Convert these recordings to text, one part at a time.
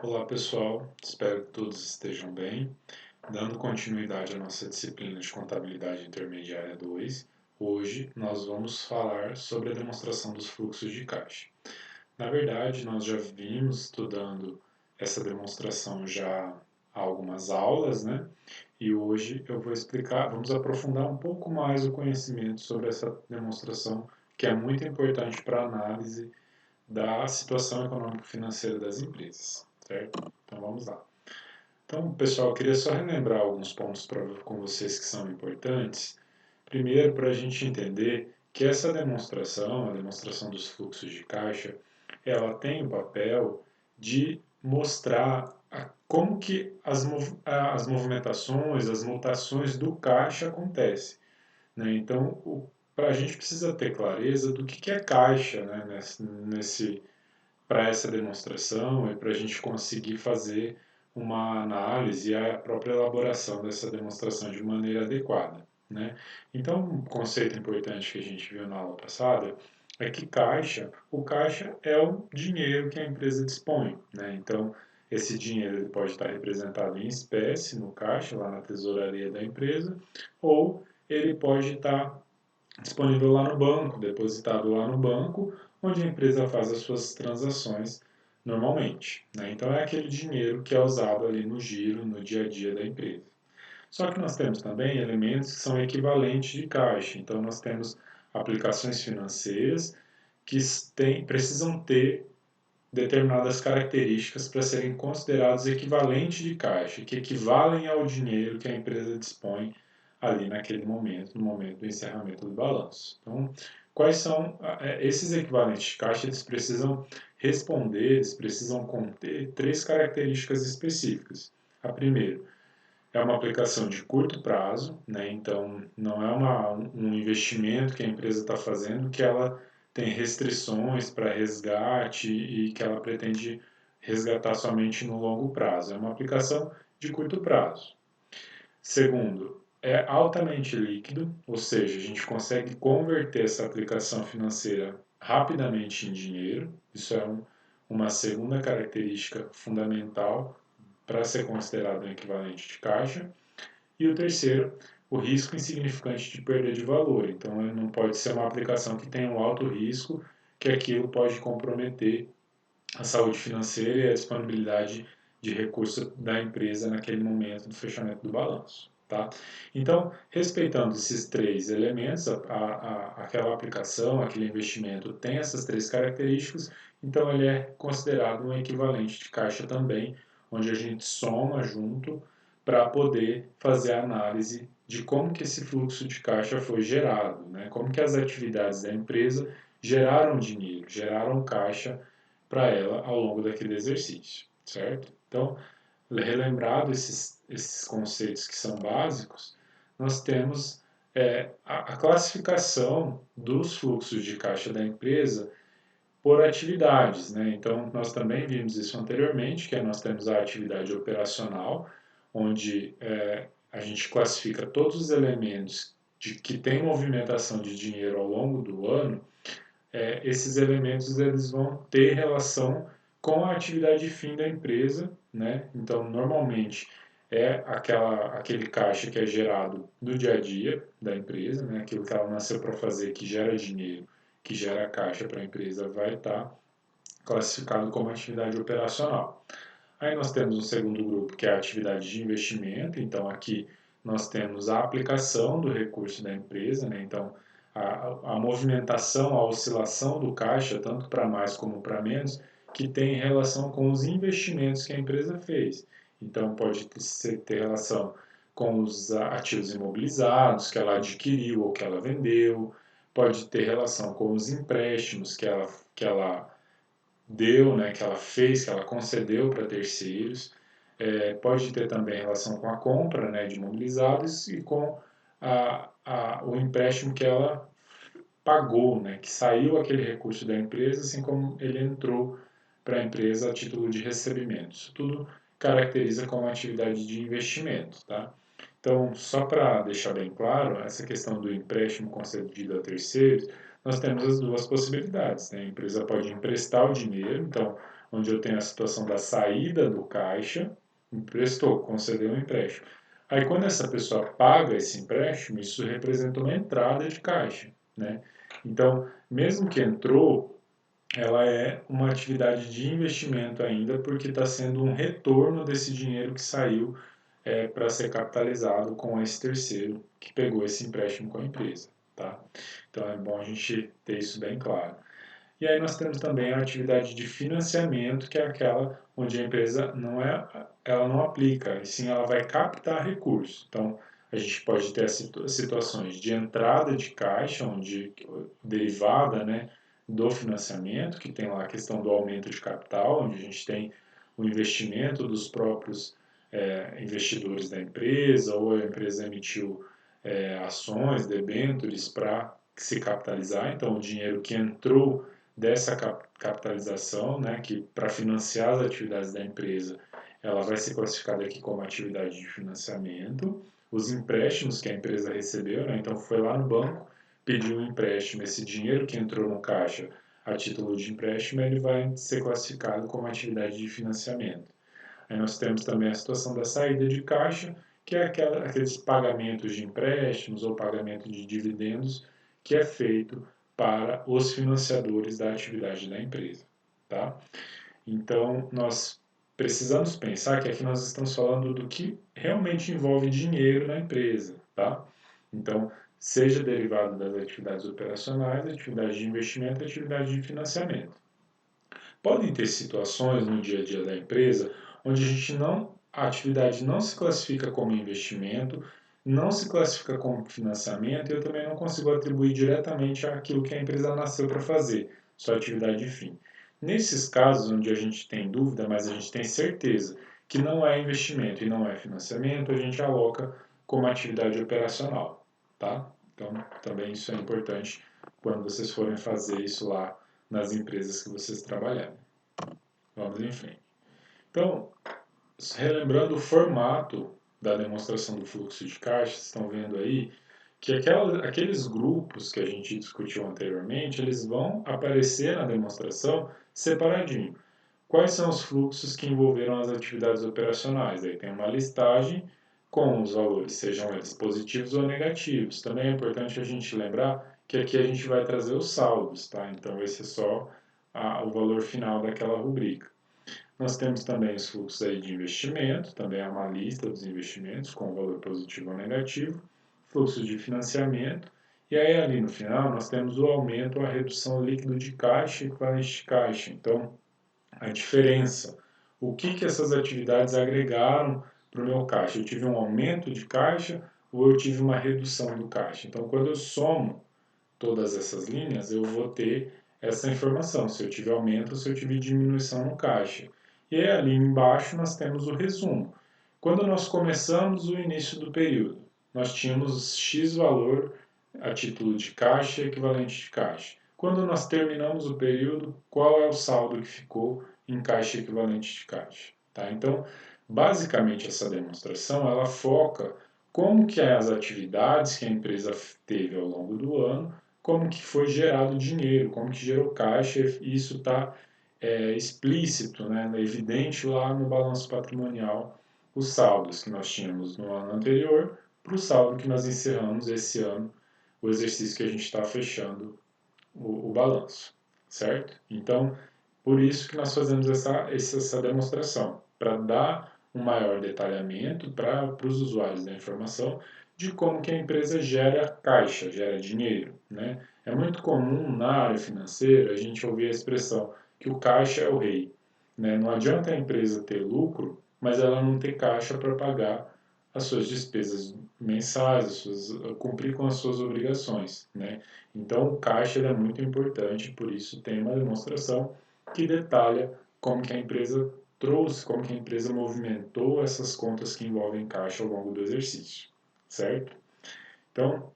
Olá pessoal, espero que todos estejam bem. Dando continuidade à nossa disciplina de Contabilidade Intermediária 2, hoje nós vamos falar sobre a demonstração dos fluxos de caixa. Na verdade, nós já vimos estudando essa demonstração já há algumas aulas, né? E hoje eu vou explicar, vamos aprofundar um pouco mais o conhecimento sobre essa demonstração que é muito importante para a análise da situação econômico-financeira das empresas, certo? Então vamos lá. Então, pessoal, eu queria só relembrar alguns pontos com vocês que são importantes. Primeiro, para a gente entender que essa demonstração, a demonstração dos fluxos de caixa, ela tem o papel de mostrar como que as movimentações, as mutações do caixa acontecem, né? Então, a gente precisa ter clareza do que é caixa, né, para essa demonstração e para a gente conseguir fazer uma análise e a própria elaboração dessa demonstração de maneira adequada, né? Então, um conceito importante que a gente viu na aula passada é que o caixa é o dinheiro que a empresa dispõe, né? Então, esse dinheiro ele pode estar representado em espécie no caixa, lá na tesouraria da empresa, ou ele pode estar disponível lá no banco, depositado lá no banco, onde a empresa faz as suas transações normalmente, né? Então é aquele dinheiro que é usado ali no giro, no dia a dia da empresa. Só que nós temos também elementos que são equivalentes de caixa. Então nós temos aplicações financeiras que precisam ter determinadas características para serem considerados equivalentes de caixa, que equivalem ao dinheiro que a empresa dispõe ali naquele momento, no momento do encerramento do balanço. Então, quais são esses equivalentes de caixa? Eles precisam responder, eles precisam conter três características específicas. A primeira é uma aplicação de curto prazo, né? Então não é um investimento que a empresa está fazendo que ela tem restrições para resgate e que ela pretende resgatar somente no longo prazo. É uma aplicação de curto prazo. Segundo, é altamente líquido, ou seja, a gente consegue converter essa aplicação financeira rapidamente em dinheiro. Isso é uma segunda característica fundamental para ser considerado um equivalente de caixa. E o terceiro, o risco insignificante de perda de valor. Então, não pode ser uma aplicação que tenha um alto risco, que aquilo pode comprometer a saúde financeira e a disponibilidade de recursos da empresa naquele momento do fechamento do balanço. Tá? Então, respeitando esses três elementos, aquela aplicação, aquele investimento tem essas três características, então ele é considerado um equivalente de caixa também, onde a gente soma junto para poder fazer a análise de como que esse fluxo de caixa foi gerado, né? Como que as atividades da empresa geraram dinheiro, geraram caixa para ela ao longo daquele exercício, certo? Então, relembrado esses conceitos que são básicos, nós temos a classificação dos fluxos de caixa da empresa por atividades, né? Então, nós também vimos isso anteriormente, que nós temos a atividade operacional, onde a gente classifica todos os elementos que têm movimentação de dinheiro ao longo do ano. Esses elementos eles vão ter relação com a atividade fim da empresa, né? Então, normalmente aquele caixa que é gerado no dia a dia da empresa, né? Aquilo que ela nasceu para fazer, que gera dinheiro, que gera caixa para a empresa, vai estar classificado como atividade operacional. Aí nós temos um segundo grupo, que é a atividade de investimento. Então, aqui nós temos a aplicação do recurso da empresa, né? Então, a movimentação, a oscilação do caixa, tanto para mais como para menos, que tem relação com os investimentos que a empresa fez. Então, pode ter relação com os ativos imobilizados que ela adquiriu ou que ela vendeu, pode ter relação com os empréstimos que ela deu, né, que ela fez, que ela concedeu para terceiros. Pode ter também relação com a compra, né, de imobilizados e com o empréstimo que ela pagou, né, que saiu aquele recurso da empresa, assim como ele entrou para a empresa a título de recebimento. Isso tudo caracteriza como atividade de investimento, tá? Então, só para deixar bem claro, essa questão do empréstimo concedido a terceiros, nós temos as duas possibilidades, né? A empresa pode emprestar o dinheiro, então onde eu tenho a situação da saída do caixa, emprestou, concedeu um empréstimo. Aí quando essa pessoa paga esse empréstimo, isso representa uma entrada de caixa, né? Então, mesmo que entrou, ela é uma atividade de investimento ainda, porque está sendo um retorno desse dinheiro que saiu para ser capitalizado com esse terceiro que pegou esse empréstimo com a empresa, tá? Então é bom a gente ter isso bem claro. E aí nós temos também a atividade de financiamento, que é aquela onde a empresa ela não aplica, e sim ela vai captar recursos. Então a gente pode ter situações de entrada de caixa, onde derivada, né, do financiamento, que tem lá a questão do aumento de capital, onde a gente tem o investimento dos próprios investidores da empresa, ou a empresa emitiu ações, debêntures para se capitalizar. Então o dinheiro que entrou dessa capitalização, né, que para financiar as atividades da empresa, ela vai ser classificada aqui como atividade de financiamento. Os empréstimos que a empresa recebeu, né, então foi lá no banco, pediu um empréstimo, esse dinheiro que entrou no caixa a título de empréstimo, ele vai ser classificado como atividade de financiamento. Aí nós temos também a situação da saída de caixa, que é aqueles pagamentos de empréstimos ou pagamento de dividendos que é feito para os financiadores da atividade da empresa, tá? Então, nós precisamos pensar que aqui nós estamos falando do que realmente envolve dinheiro na empresa, tá? Então, seja derivado das atividades operacionais, atividade de investimento e atividade de financiamento. Podem ter situações no dia a dia da empresa onde a atividade não se classifica como investimento, não se classifica como financiamento e eu também não consigo atribuir diretamente aquilo que a empresa nasceu para fazer, sua atividade de fim. Nesses casos onde a gente tem dúvida, mas a gente tem certeza que não é investimento e não é financiamento, a gente aloca como atividade operacional, tá? Então, também isso é importante quando vocês forem fazer isso lá nas empresas que vocês trabalharem. Vamos em frente. Então, relembrando o formato da demonstração do fluxo de caixa, vocês estão vendo aí que aqueles grupos que a gente discutiu anteriormente, eles vão aparecer na demonstração separadinho. Quais são os fluxos que envolveram as atividades operacionais? Aí tem uma listagem com os valores, sejam eles positivos ou negativos. Também é importante a gente lembrar que aqui a gente vai trazer os saldos, tá? Então vai ser só o valor final daquela rubrica. Nós temos também os fluxos aí de investimento, também é uma lista dos investimentos com valor positivo ou negativo, fluxos de financiamento, e aí ali no final nós temos o aumento ou a redução líquido de caixa e equivalente de caixa. Então, a diferença, o que essas atividades agregaram para o meu caixa? Eu tive um aumento de caixa ou eu tive uma redução do caixa? Então, quando eu somo todas essas linhas, eu vou ter essa informação, se eu tive aumento ou se eu tive diminuição no caixa. E aí, ali embaixo nós temos o resumo. Quando nós começamos o início do período, nós tínhamos X valor a título de caixa e equivalente de caixa. Quando nós terminamos o período, qual é o saldo que ficou em caixa equivalente de caixa? Tá? Então, basicamente essa demonstração ela foca como que as atividades que a empresa teve ao longo do ano, como que foi gerado dinheiro, como que gerou caixa, e isso está explícito, né, evidente lá no balanço patrimonial, os saldos que nós tínhamos no ano anterior para o saldo que nós encerramos esse ano, o exercício que a gente está fechando o balanço, certo? Então, por isso que nós fazemos essa demonstração, para dar um maior detalhamento para os usuários da informação de como que a empresa gera caixa, gera dinheiro, né? É muito comum na área financeira a gente ouvir a expressão que o caixa é o rei, né? Não adianta a empresa ter lucro, mas ela não ter caixa para pagar as suas despesas mensais, cumprir com as suas obrigações, né? Então o caixa é muito importante, por isso tem uma demonstração que detalha como que a empresa trouxe, como que a empresa movimentou essas contas que envolvem caixa ao longo do exercício, certo? Então,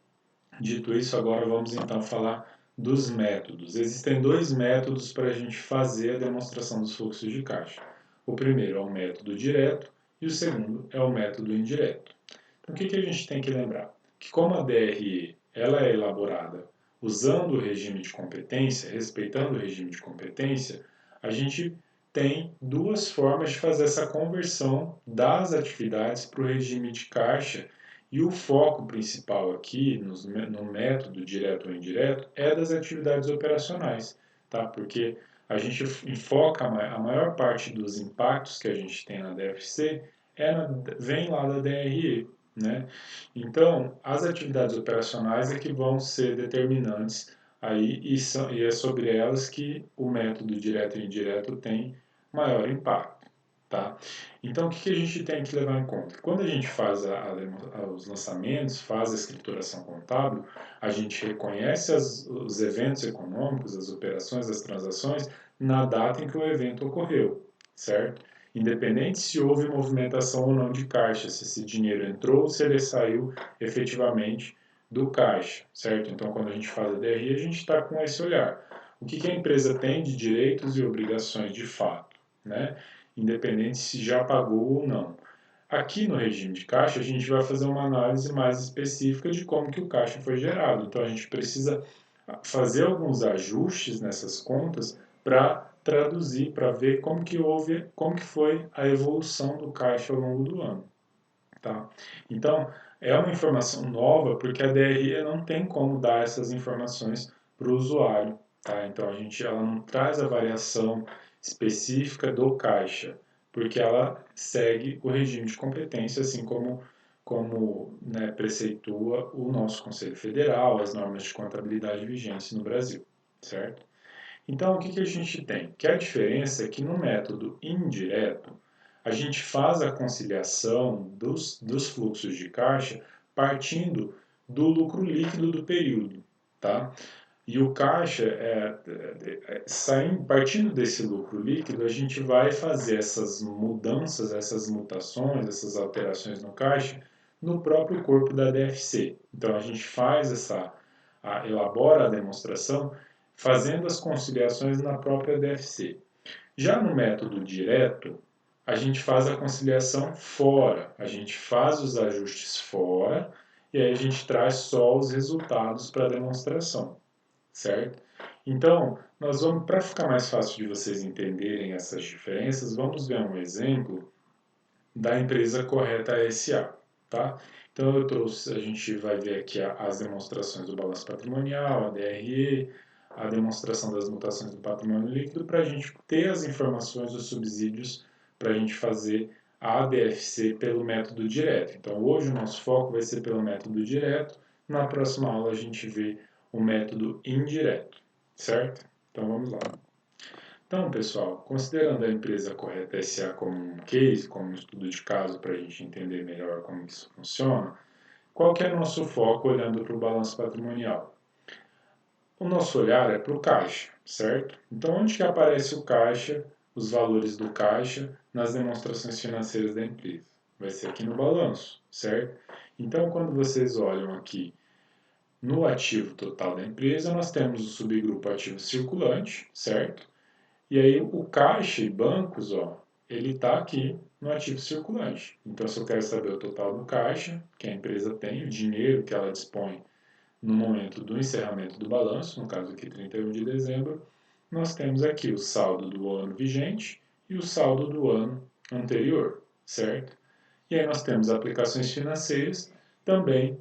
dito isso, agora vamos então falar dos métodos. Existem dois métodos para a gente fazer a demonstração dos fluxos de caixa. O primeiro é o método direto e o segundo é o método indireto. Então, o que a gente tem que lembrar? Que como a DRE ela é elaborada usando o regime de competência, respeitando o regime de competência, a gente tem duas formas de fazer essa conversão das atividades para o regime de caixa, e o foco principal aqui no método direto ou indireto é das atividades operacionais, tá? Porque a gente enfoca a maior parte dos impactos que a gente tem na DFC vem lá da DRE, né? Então, as atividades operacionais é que vão ser determinantes aí e é sobre elas que o método direto e indireto tem maior impacto, tá? Então, o que a gente tem que levar em conta? Quando a gente faz os lançamentos, faz a escrituração contábil, a gente reconhece os eventos econômicos, as operações, as transações, na data em que o evento ocorreu, certo? Independente se houve movimentação ou não de caixa, se esse dinheiro entrou ou se ele saiu efetivamente do caixa, certo? Então, quando a gente fala DRE, a gente está com esse olhar. O que a empresa tem de direitos e obrigações de fato, né? Independente se já pagou ou não. Aqui no regime de caixa, a gente vai fazer uma análise mais específica de como que o caixa foi gerado. Então, a gente precisa fazer alguns ajustes nessas contas para traduzir, para ver como que foi a evolução do caixa ao longo do ano. Tá? Então, é uma informação nova porque a DRE não tem como dar essas informações para o usuário. Tá? Então, ela não traz a variação específica do caixa, porque ela segue o regime de competência, assim como né, preceitua o nosso Conselho Federal, as normas de contabilidade vigentes no Brasil, certo? Então, o que a gente tem? Que a diferença é que no método indireto, a gente faz a conciliação dos fluxos de caixa partindo do lucro líquido do período, tá? E o caixa, partindo desse lucro líquido, a gente vai fazer essas mudanças, essas mutações, essas alterações no caixa no próprio corpo da DFC. Então a gente elabora a demonstração fazendo as conciliações na própria DFC. Já no método direto, a gente faz a conciliação fora, a gente faz os ajustes fora e aí a gente traz só os resultados para a demonstração, certo? Então, nós vamos, para ficar mais fácil de vocês entenderem essas diferenças, vamos ver um exemplo da empresa Correta SA, tá? Então a gente vai ver aqui as demonstrações do balanço patrimonial, a DRE, a demonstração das mutações do patrimônio líquido, para a gente ter as informações dos subsídios para a gente fazer a ADFC pelo método direto. Então hoje o nosso foco vai ser pelo método direto, na próxima aula a gente vê o método indireto, certo? Então vamos lá. Então, pessoal, considerando a empresa Correta SA como um case, como um estudo de caso para a gente entender melhor como isso funciona, qual que é o nosso foco olhando para o balanço patrimonial? O nosso olhar é para o caixa, certo? Então, onde que aparece o caixa, os valores do caixa nas demonstrações financeiras da empresa? Vai ser aqui no balanço, certo? Então, quando vocês olham aqui no ativo total da empresa, nós temos o subgrupo ativo circulante, certo? E aí o caixa e bancos, ó, ele está aqui no ativo circulante. Então, se eu quero saber o total do caixa que a empresa tem, o dinheiro que ela dispõe no momento do encerramento do balanço, no caso aqui 31 de dezembro, nós temos aqui o saldo do ano vigente e o saldo do ano anterior, certo? E aí nós temos aplicações financeiras também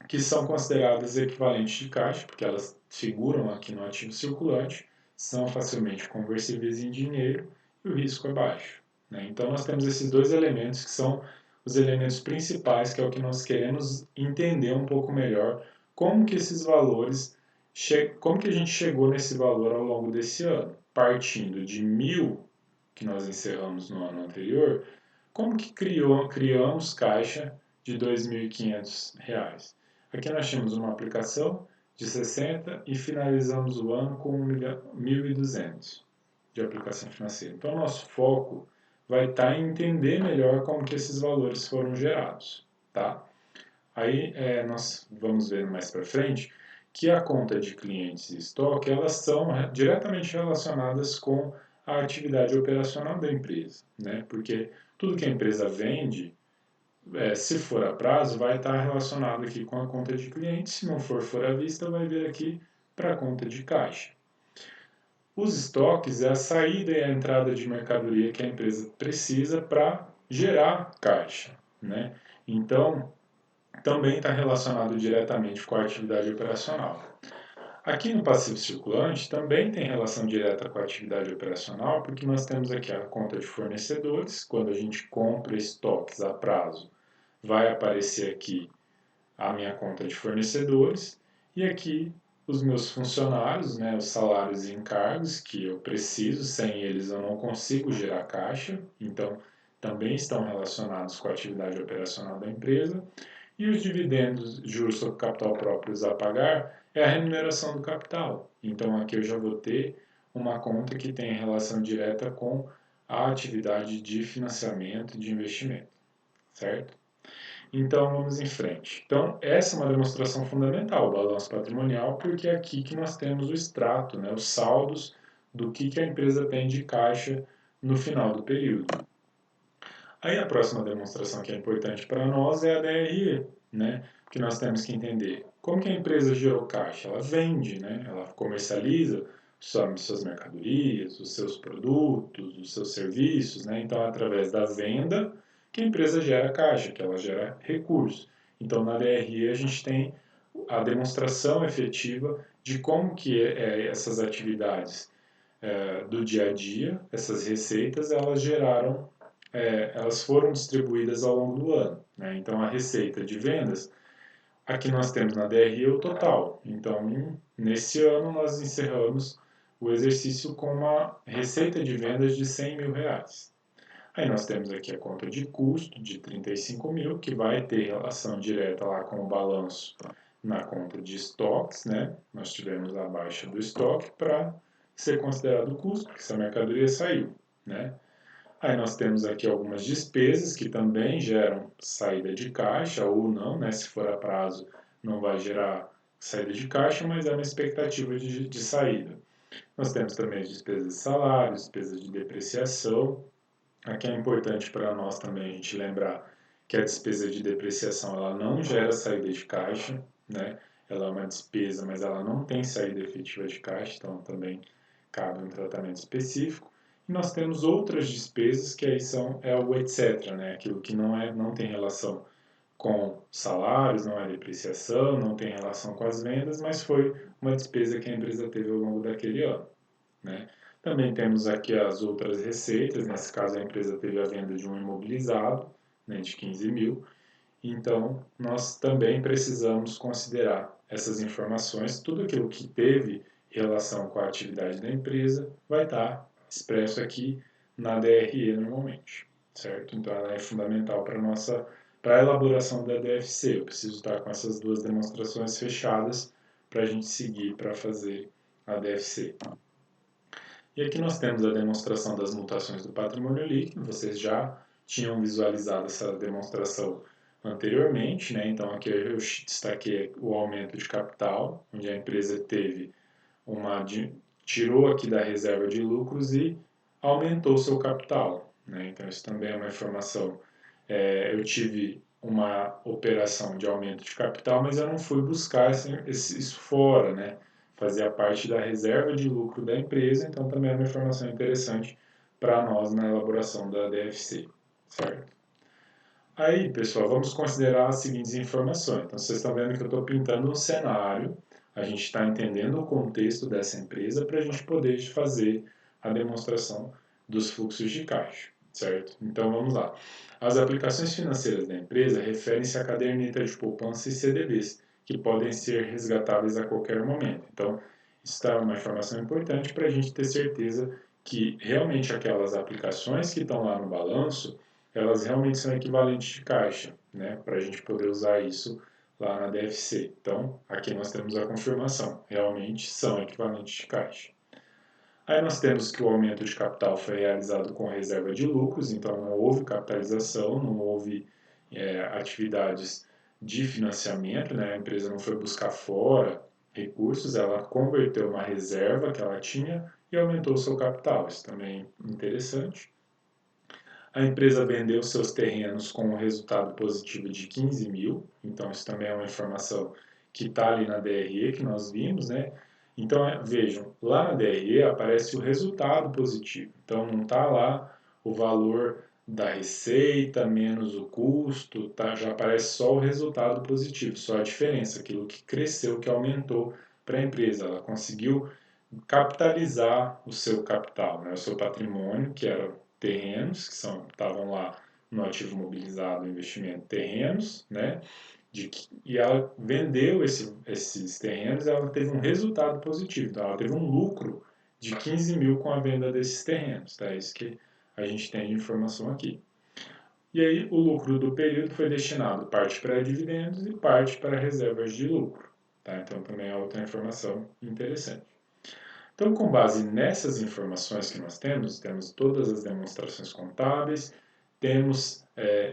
que são consideradas equivalentes de caixa, porque elas figuram aqui no ativo circulante, são facilmente conversíveis em dinheiro e o risco é baixo, né? Então nós temos esses dois elementos que são os elementos principais, que é o que nós queremos entender um pouco melhor como que esses valores, como que a gente chegou nesse valor ao longo desse ano, partindo de 1.000 que nós encerramos no ano anterior, como que criamos caixa de R$ 2.500? Aqui nós temos uma aplicação de 60 e finalizamos o ano com 1.200 de aplicação financeira. Então, nosso foco vai estar em entender melhor como que esses valores foram gerados, tá? Aí nós vamos ver mais para frente que a conta de clientes e estoque, elas são diretamente relacionadas com a atividade operacional da empresa, né? Porque tudo que a empresa vende, se for a prazo, vai estar relacionado aqui com a conta de cliente. Se não for à vista, vai vir aqui para a conta de caixa. Os estoques é a saída e a entrada de mercadoria que a empresa precisa para gerar caixa, né? Então, também está relacionado diretamente com a atividade operacional. Aqui no passivo circulante também tem relação direta com a atividade operacional, porque nós temos aqui a conta de fornecedores, quando a gente compra estoques a prazo, vai aparecer aqui a minha conta de fornecedores, e aqui os meus funcionários, né, os salários e encargos que eu preciso, sem eles eu não consigo gerar caixa, então também estão relacionados com a atividade operacional da empresa. E os dividendos, juros sobre capital próprios a pagar, é a remuneração do capital. Então aqui eu já vou ter uma conta que tem relação direta com a atividade de financiamento de investimento, certo? Então vamos em frente. Então essa é uma demonstração fundamental, o balanço patrimonial, porque é aqui que nós temos o extrato, né, os saldos do que a empresa tem de caixa no final do período. Aí a próxima demonstração que é importante para nós é a DRE, né? Que nós temos que entender como que a empresa gerou caixa. Ela vende, né? Ela comercializa suas mercadorias, os seus produtos, os seus serviços, né? Então, é através da venda que a empresa gera caixa, que ela gera recursos. Então, na DRE a gente tem a demonstração efetiva de como que essas atividades do dia a dia, essas receitas, elas foram distribuídas ao longo do ano, né? Então, a receita de vendas, aqui nós temos na DRE o total. Então, nesse ano, nós encerramos o exercício com uma receita de vendas de R$ 100.000. Aí nós temos aqui a conta de custo de 35 mil, que vai ter relação direta lá com o balanço na conta de estoques, né? Nós tivemos a baixa do estoque para ser considerado custo, porque essa mercadoria saiu, né? Aí nós temos aqui algumas despesas que também geram saída de caixa ou não, né? Se for a prazo, não vai gerar saída de caixa, mas é uma expectativa de saída. Nós temos também as despesas de salário, despesas de depreciação. Aqui é importante para nós também a gente lembrar que a despesa de depreciação ela não gera saída de caixa, né? Ela é uma despesa, mas ela não tem saída efetiva de caixa, então também cabe um tratamento específico. E nós temos outras despesas que aí é o etc, né? Aquilo que não tem relação com salários, não é depreciação, não tem relação com as vendas, mas foi uma despesa que a empresa teve ao longo daquele ano, né? Também temos aqui as outras receitas, nesse caso a empresa teve a venda de um imobilizado, né, de 15 mil, então nós também precisamos considerar essas informações, tudo aquilo que teve relação com a atividade da empresa vai estar expresso aqui na DRE normalmente, certo? Então ela é fundamental para a elaboração da DFC. Eu preciso estar com essas duas demonstrações fechadas para a gente seguir para fazer a DFC. E aqui nós temos a demonstração das mutações do patrimônio líquido. Vocês já tinham visualizado essa demonstração anteriormente, né? Então aqui eu destaquei o aumento de capital, onde a empresa tirou aqui da reserva de lucros e aumentou seu capital, né? Então isso também é uma informação. Eu tive uma operação de aumento de capital, mas eu não fui buscar isso fora, né? Fazia parte da reserva de lucro da empresa, então também é uma informação interessante para nós na elaboração da DFC, certo? Aí, pessoal, vamos considerar as seguintes informações. Então, vocês estão vendo que eu estou pintando um cenário, a gente está entendendo o contexto dessa empresa para a gente poder fazer a demonstração dos fluxos de caixa, certo? Então, vamos lá. As aplicações financeiras da empresa referem-se à caderneta de poupança e CDBs, que podem ser resgatáveis a qualquer momento. Então, isso é uma informação importante para a gente ter certeza que realmente aquelas aplicações que estão lá no balanço, elas realmente são equivalentes de caixa, né, para a gente poder usar isso lá na DFC. Então, aqui nós temos a confirmação, realmente são equivalentes de caixa. Aí nós temos que o aumento de capital foi realizado com reserva de lucros, então não houve capitalização, não houve atividades de financiamento, né? A empresa não foi buscar fora recursos, ela converteu uma reserva que ela tinha e aumentou o seu capital, isso também é interessante. A empresa vendeu seus terrenos com um resultado positivo de 15 mil, então isso também é uma informação que está ali na DRE que nós vimos, né? Então, vejam, lá na DRE aparece o resultado positivo. Então, não está lá o valor da receita menos o custo, tá? Já aparece só o resultado positivo, só a diferença, aquilo que cresceu, que aumentou para a empresa. Ela conseguiu capitalizar o seu capital, né? O seu patrimônio, que eram terrenos, que estavam lá no ativo mobilizado, investimento terrenos, né? E ela vendeu esses terrenos e ela teve um resultado positivo. Então, ela teve um lucro de 15 mil com a venda desses terrenos. Tá? É isso que a gente tem de informação aqui. E aí, o lucro do período foi destinado parte para dividendos e parte para reservas de lucro. Tá? Então, também é outra informação interessante. Então, com base nessas informações que nós temos todas as demonstrações contábeis, temos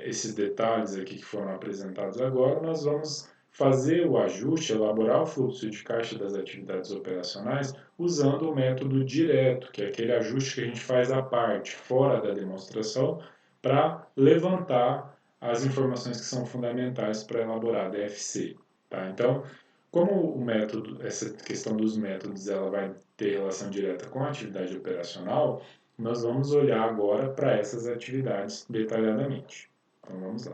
esses detalhes aqui que foram apresentados agora, nós vamos fazer o ajuste, elaborar o fluxo de caixa das atividades operacionais usando o método direto, que é aquele ajuste que a gente faz à parte, fora da demonstração, para levantar as informações que são fundamentais para elaborar a DFC. Tá? Então, como o método, essa questão dos métodos, ela vai ter relação direta com a atividade operacional, nós vamos olhar agora para essas atividades detalhadamente. Então vamos lá.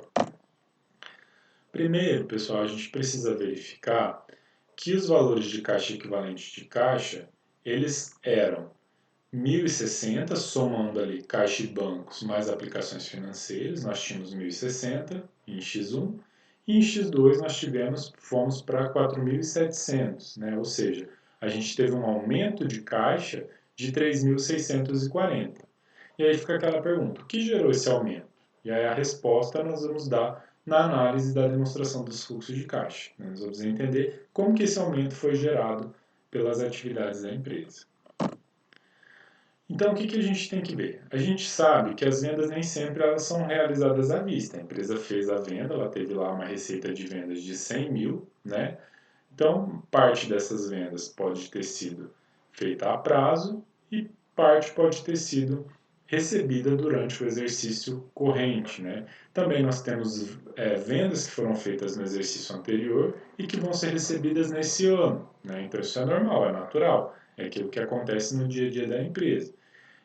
Primeiro, pessoal, a gente precisa verificar que os valores de caixa equivalente de caixa, eles eram 1.060, somando ali caixa e bancos mais aplicações financeiras, nós tínhamos 1.060 em X1, e em X2 nós fomos para 4.700, né? Ou seja, a gente teve um aumento de caixa de 3.640. E aí fica aquela pergunta, o que gerou esse aumento? E aí a resposta nós vamos dar na análise da demonstração dos fluxos de caixa. Nós vamos entender como que esse aumento foi gerado pelas atividades da empresa. Então, o que a gente tem que ver? A gente sabe que as vendas nem sempre elas são realizadas à vista. A empresa fez a venda, ela teve lá uma receita de vendas de 100 mil, né? Então, parte dessas vendas pode ter sido feita a prazo e parte pode ter sido recebida durante o exercício corrente, né? Também nós temos vendas que foram feitas no exercício anterior e que vão ser recebidas nesse ano, né? Então, isso é normal, é natural, é aquilo que acontece no dia a dia da empresa.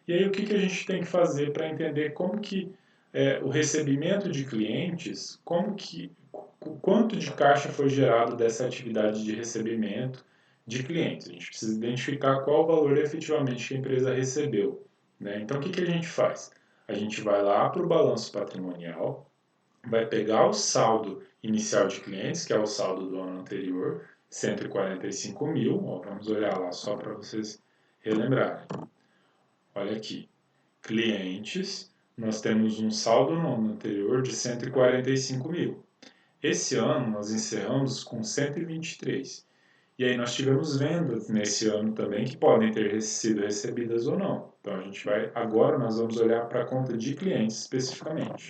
E aí o que a gente tem que fazer para entender como que o recebimento de clientes, quanto de caixa foi gerado dessa atividade de recebimento de clientes. A gente precisa identificar qual o valor efetivamente que a empresa recebeu. Né? Então o que a gente faz? A gente vai lá para o balanço patrimonial, vai pegar o saldo inicial de clientes, que é o saldo do ano anterior, 145 mil, ó, vamos olhar lá só para vocês relembrarem. Olha aqui, clientes, nós temos um saldo no ano anterior de 145 mil. Esse ano nós encerramos com 123. E aí nós tivemos vendas nesse ano também que podem ter sido recebidas ou não. Então agora nós vamos olhar para a conta de clientes especificamente.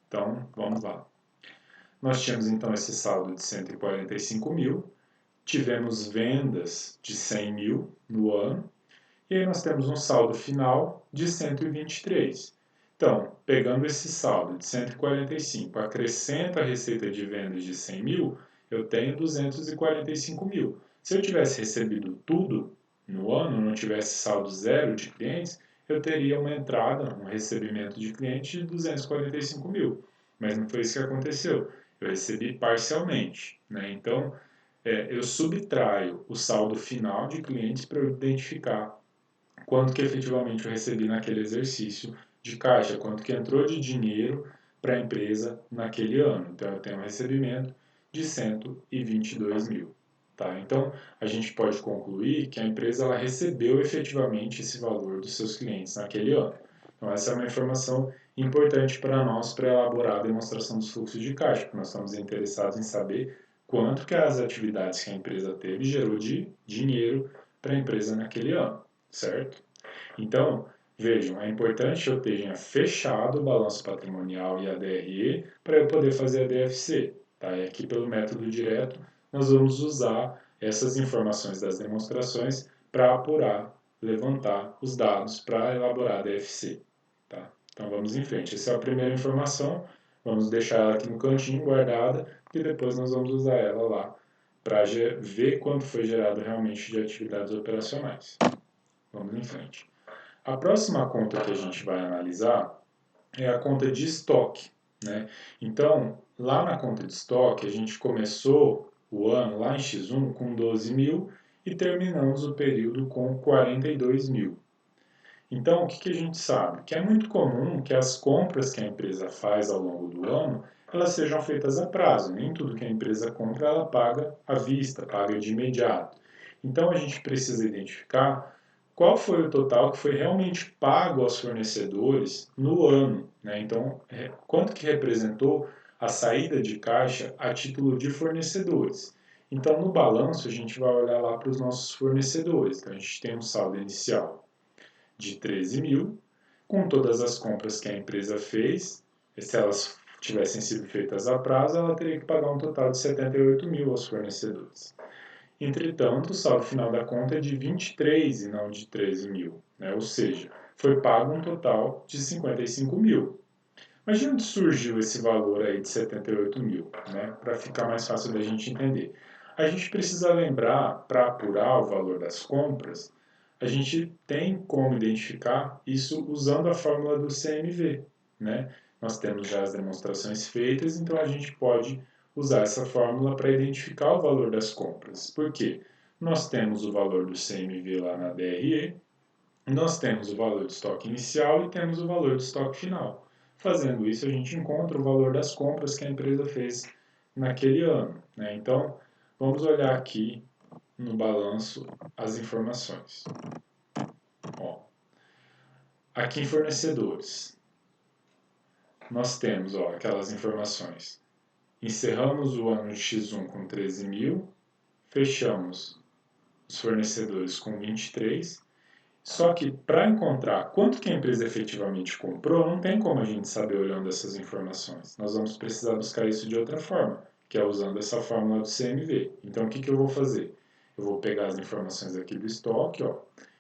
Então vamos lá. Nós tínhamos então esse saldo de 145 mil, tivemos vendas de 100 mil no ano, e aí nós temos um saldo final de 123. Então, pegando esse saldo de 145, acrescento a receita de vendas de 100 mil, eu tenho 245 mil. Se eu tivesse recebido tudo no ano, não tivesse saldo zero de clientes, eu teria uma entrada, um recebimento de cliente de 245 mil. Mas não foi isso que aconteceu. Eu recebi parcialmente. Né? Então, eu subtraio o saldo final de clientes para eu identificar quanto que efetivamente eu recebi naquele exercício de caixa, quanto que entrou de dinheiro para a empresa naquele ano. Então, eu tenho um recebimento de 122 mil. Tá? Então, a gente pode concluir que a empresa ela recebeu efetivamente esse valor dos seus clientes naquele ano. Então, essa é uma informação importante para nós para elaborar a demonstração dos fluxos de caixa, porque nós estamos interessados em saber quanto que as atividades que a empresa teve gerou de dinheiro para a empresa naquele ano, certo? Então, vejam, é importante eu tenha fechado o balanço patrimonial e a DRE para eu poder fazer a DFC. Tá? E aqui, pelo método direto, nós vamos usar essas informações das demonstrações para apurar, levantar os dados para elaborar a DFC. Tá? Então, vamos em frente. Essa é a primeira informação. Vamos deixar ela aqui no cantinho, guardada, e depois nós vamos usar ela lá para ver quanto foi gerado realmente de atividades operacionais. Vamos em frente. A próxima conta que a gente vai analisar é a conta de estoque, né? Então, lá na conta de estoque, a gente começou o ano lá em X1 com 12 mil e terminamos o período com 42 mil. Então, o que a gente sabe? Que é muito comum que as compras que a empresa faz ao longo do ano, elas sejam feitas a prazo. Nem tudo que a empresa compra, ela paga à vista, paga de imediato. Então, a gente precisa identificar qual foi o total que foi realmente pago aos fornecedores no ano, né? Então, quanto que representou a saída de caixa a título de fornecedores. Então, no balanço, a gente vai olhar lá para os nossos fornecedores. Então, a gente tem um saldo inicial de 13 mil, com todas as compras que a empresa fez. Se elas tivessem sido feitas a prazo, ela teria que pagar um total de 78 mil aos fornecedores. Entretanto, o saldo final da conta é de 23 e não de 13 mil, né? Ou seja, foi pago um total de 55 mil. Mas de onde surgiu esse valor aí de 78 mil, né? Para ficar mais fácil da gente entender. A gente precisa lembrar, para apurar o valor das compras, a gente tem como identificar isso usando a fórmula do CMV, né? Nós temos já as demonstrações feitas, então a gente pode usar essa fórmula para identificar o valor das compras. Por quê? Nós temos o valor do CMV lá na DRE, nós temos o valor de estoque inicial e temos o valor de estoque final. Fazendo isso, a gente encontra o valor das compras que a empresa fez naquele ano, né? Então, vamos olhar aqui no balanço as informações. Ó, aqui em fornecedores, nós temos aquelas informações. Encerramos o ano de X1 com 13 mil, fechamos os fornecedores com 23. Só que para encontrar quanto que a empresa efetivamente comprou, não tem como a gente saber olhando essas informações. Nós vamos precisar buscar isso de outra forma, que é usando essa fórmula do CMV. Então, o que eu vou fazer? Eu vou pegar as informações aqui do estoque.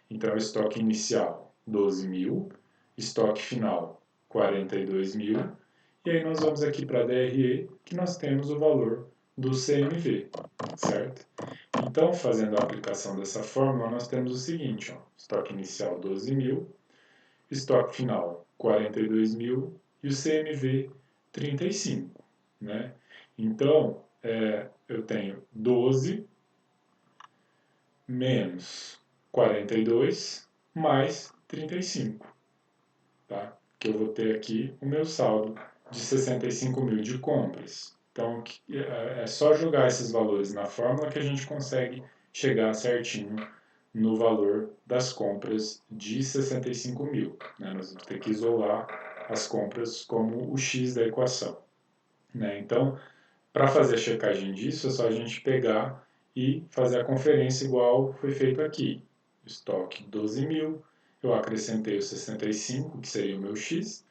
Então, estoque inicial, 12 mil. Estoque final, 42 mil. E aí nós vamos aqui para a DRE, que nós temos o valor do CMV, certo? Então, fazendo a aplicação dessa fórmula, nós temos o seguinte, estoque inicial 12 mil, estoque final 42 mil e o CMV 35, né? Então, eu tenho 12 menos 42 mais 35, tá? Que eu vou ter aqui o meu saldo de 65 mil de compras. Então, é só jogar esses valores na fórmula que a gente consegue chegar certinho no valor das compras de 65 mil. Né? Nós vamos ter que isolar as compras como o X da equação. Né? Então, para fazer a checagem disso, é só a gente pegar e fazer a conferência igual foi feito aqui. Estoque 12 mil, eu acrescentei o 65, que seria o meu X,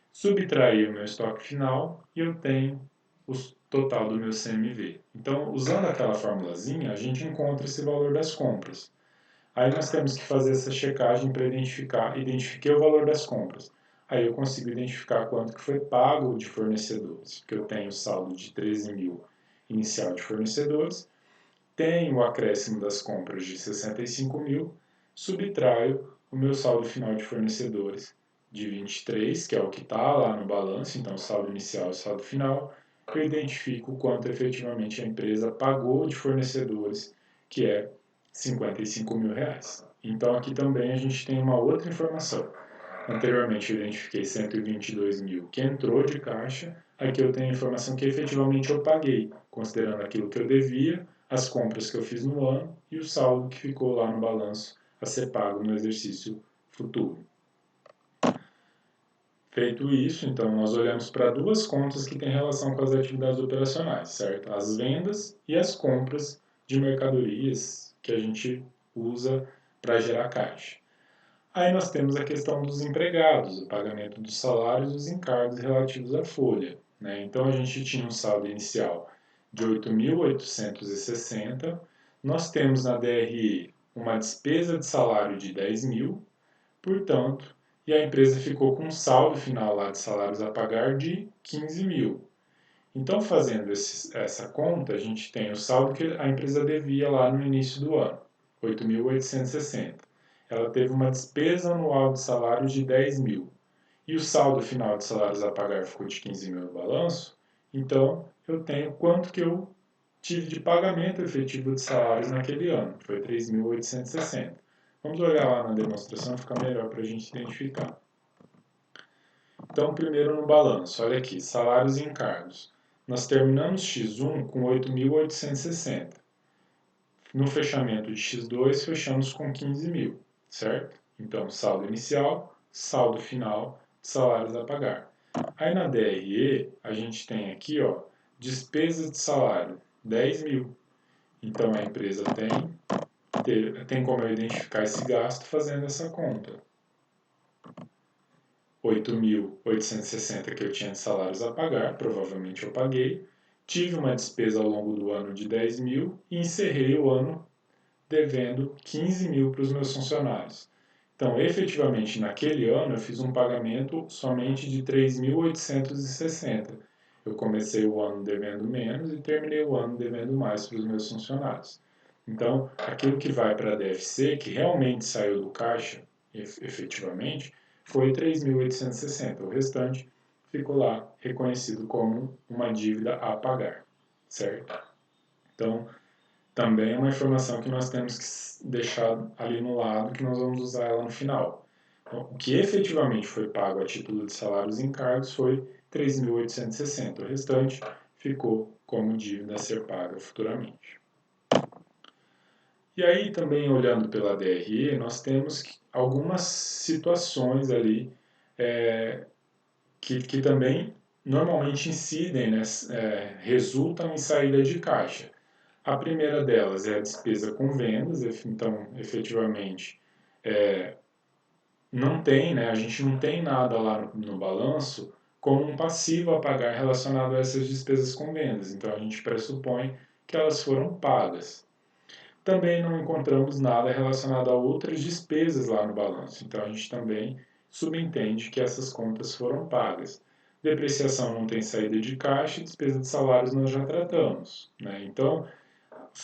subtraí o meu estoque final e eu tenho o total do meu CMV. Então, usando aquela formulazinha, a gente encontra esse valor das compras. Aí nós temos que fazer essa checagem para identifiquei o valor das compras. Aí eu consigo identificar quanto que foi pago de fornecedores, porque eu tenho o saldo de 13 mil inicial de fornecedores, tenho o acréscimo das compras de 65 mil, subtraio o meu saldo final de fornecedores de 23, que é o que está lá no balanço, então saldo inicial e saldo final, eu identifico quanto efetivamente a empresa pagou de fornecedores, que é 55 mil reais. Então aqui também a gente tem uma outra informação. Anteriormente eu identifiquei 122 mil que entrou de caixa, aqui eu tenho a informação que efetivamente eu paguei, considerando aquilo que eu devia, as compras que eu fiz no ano e o saldo que ficou lá no balanço a ser pago no exercício futuro. Feito isso, então nós olhamos para duas contas que têm relação com as atividades operacionais, certo? As vendas e as compras de mercadorias que a gente usa para gerar caixa. Aí nós temos a questão dos empregados, o pagamento dos salários e os encargos relativos à folha, né? Então a gente tinha um saldo inicial de 8.860, nós temos na DRE uma despesa de salário de 10 mil, portanto, e a empresa ficou com um saldo final lá de salários a pagar de 15 mil. Então, fazendo essa conta, a gente tem o saldo que a empresa devia lá no início do ano, 8.860. Ela teve uma despesa anual de salário de 10 mil. E o saldo final de salários a pagar ficou de 15 mil no balanço. Então, eu tenho quanto que eu tive de pagamento efetivo de salários naquele ano, que foi 3.860. Vamos olhar lá na demonstração, fica melhor para a gente identificar. Então, primeiro no balanço, olha aqui, salários e encargos. Nós terminamos X1 com 8.860. No fechamento de X2, fechamos com 15 mil, certo? Então, saldo inicial, saldo final, salários a pagar. Aí na DRE, a gente tem aqui, ó, despesas de salário, 10 mil. Então, a empresa tem como eu identificar esse gasto fazendo essa conta. 8.860 que eu tinha de salários a pagar, provavelmente eu paguei. Tive uma despesa ao longo do ano de 10 mil e encerrei o ano devendo 15 mil para os meus funcionários. Então, efetivamente, naquele ano eu fiz um pagamento somente de 3.860. Eu comecei o ano devendo menos e terminei o ano devendo mais para os meus funcionários. Então, aquilo que vai para a DFC, que realmente saiu do caixa, efetivamente, foi 3.860. O restante ficou lá reconhecido como uma dívida a pagar, certo? Então, também é uma informação que nós temos que deixar ali no lado, que nós vamos usar ela no final. Então, o que efetivamente foi pago a título de salários e encargos foi 3.860. O restante ficou como dívida a ser paga futuramente. E aí, também olhando pela DRE, nós temos algumas situações ali que também normalmente incidem, né, resultam em saída de caixa. A primeira delas é a despesa com vendas, então, efetivamente, não tem, né, a gente não tem nada lá no balanço como um passivo a pagar relacionado a essas despesas com vendas, então a gente pressupõe que elas foram pagas. Também não encontramos nada relacionado a outras despesas lá no balanço, então a gente também subentende que essas contas foram pagas. Depreciação não tem saída de caixa, despesa de salários nós já tratamos, né? Então,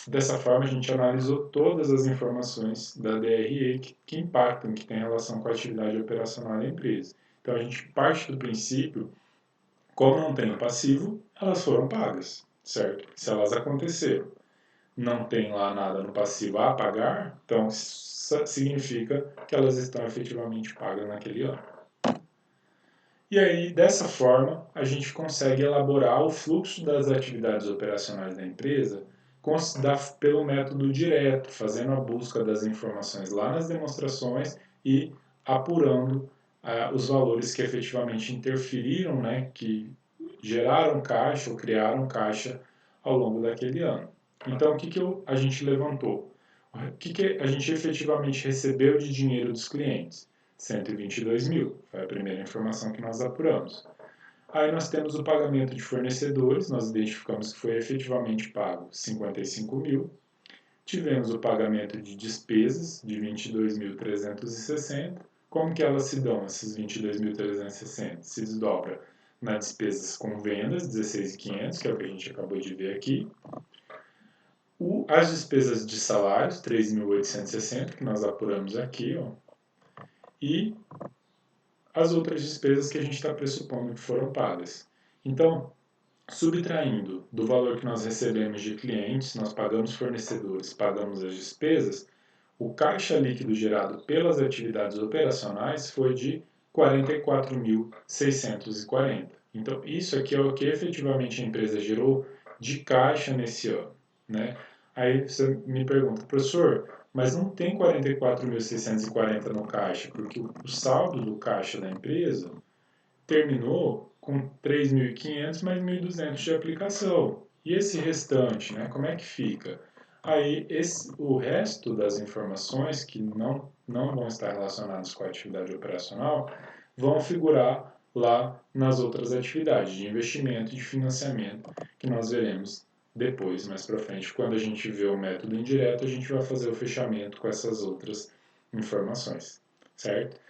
dessa forma, a gente analisou todas as informações da DRE que impactam, que têm relação com a atividade operacional da empresa. Então, a gente parte do princípio, como não tem passivo, elas foram pagas, certo? Se elas aconteceram, não tem lá nada no passivo a pagar, então significa que elas estão efetivamente pagas naquele ano. E aí, dessa forma, a gente consegue elaborar o fluxo das atividades operacionais da empresa pelo método direto, fazendo a busca das informações lá nas demonstrações e apurando os valores que efetivamente interferiram, né, que geraram caixa ou criaram caixa ao longo daquele ano. Então, o que a gente levantou? O que a gente efetivamente recebeu de dinheiro dos clientes? 122 mil, foi a primeira informação que nós apuramos. Aí nós temos o pagamento de fornecedores, nós identificamos que foi efetivamente pago 55 mil. Tivemos o pagamento de despesas de 22.360. Como que elas se dão, essas 22.360? Se desdobra nas despesas com vendas, 16.500, que é o que a gente acabou de ver aqui. As despesas de salários, 3.860, que nós apuramos aqui, ó. E as outras despesas que a gente está pressupondo que foram pagas. Então, subtraindo do valor que nós recebemos de clientes, nós pagamos fornecedores, pagamos as despesas, o caixa líquido gerado pelas atividades operacionais foi de 44.640. Então, isso aqui é o que efetivamente a empresa gerou de caixa nesse ano, né? Aí você me pergunta, professor, mas não tem 44.640 no caixa, porque o saldo do caixa da empresa terminou com 3.500 mais 1.200 de aplicação. E esse restante, né, como é que fica? Aí o resto das informações que não vão estar relacionadas com a atividade operacional vão figurar lá nas outras atividades de investimento e de financiamento que nós veremos depois, mais para frente. Quando a gente vê o método indireto, a gente vai fazer o fechamento com essas outras informações, certo?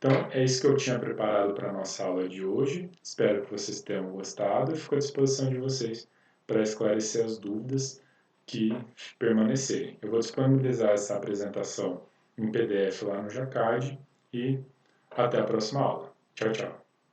Então, é isso que eu tinha preparado para a nossa aula de hoje. Espero que vocês tenham gostado e fico à disposição de vocês para esclarecer as dúvidas que permanecerem. Eu vou disponibilizar essa apresentação em PDF lá no Jacad e até a próxima aula. Tchau, tchau.